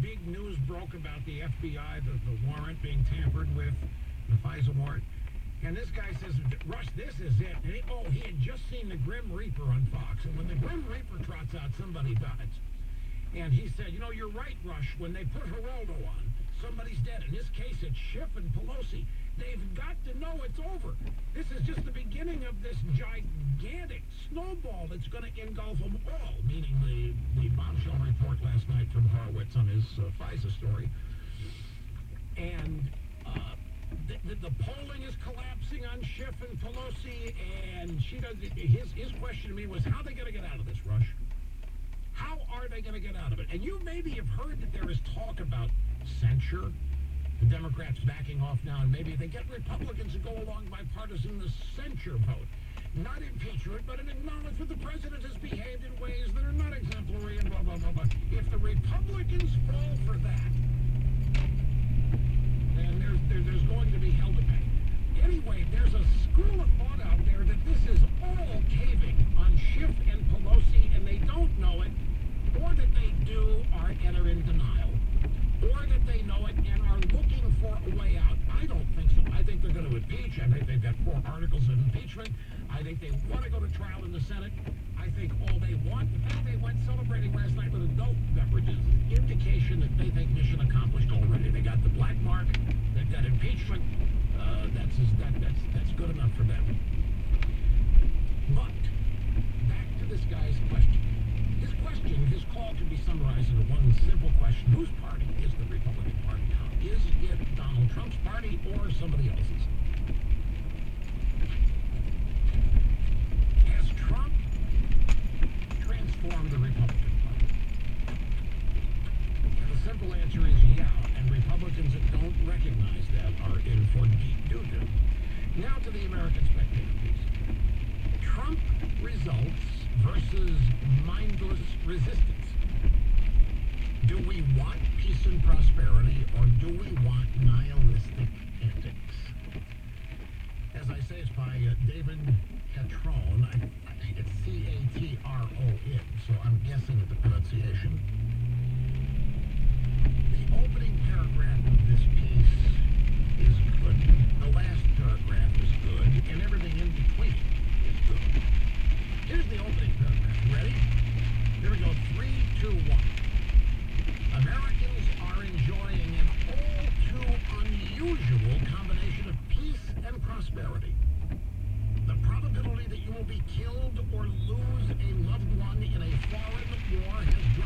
big news broke about the FBI, the warrant being tampered with, the FISA warrant. And this guy says, Rush, this is it. And he had just seen the Grim Reaper on Fox. And when the Grim Reaper trots out, somebody dies. And he said, you know, you're right, Rush. When they put Geraldo on, somebody's dead. In this case, it's Schiff and Pelosi. They've got to know it's over. This is just the beginning of this gigantic snowball that's going to engulf them all, meaning the bombshell report last night from Horowitz on his FISA story. And the polling is collapsing on Schiff and Pelosi, and she does. His question to me was, how are they going to get out of this, Rush? How are they going to get out of it? And you maybe have heard that there is talk about censure. The Democrats backing off now, and maybe they get Republicans to go along bipartisan the censure vote. Not impeachment, but an acknowledgement the president has behaved in ways that are not exemplary and blah, blah, blah, blah. If the Republicans fall for that, then there's going to be hell to pay. Anyway, there's a school of thought out there that this is all caving on Schiff and Pelosi, and they don't know it, or that they do and are in denial, or that they know it and are looking for a way out. I don't think so. I think they're going to impeach. I think they've got 4 articles of impeachment. I think they want to go to trial in the Senate. I think all they want, the fact they went celebrating last night with adult beverages, indication that they think mission accomplished already. They got the black mark. They've got impeachment. That's good enough for them. But back to this guy's question. His call can be summarized into one simple question. Whose party is the Republican Party now? Is it Donald Trump's party or somebody else's? Has Trump transformed the Republican Party? And the simple answer is yeah, and Republicans that don't recognize that are in for deep doo-doo. Now to the American Spectator piece. Trump results versus mindless resistance. Do we want peace and prosperity, or do we want nihilistic antics? As I say, it's by David Catrone. I think it's C-A-T-R-O-N, so I'm guessing at the pronunciation.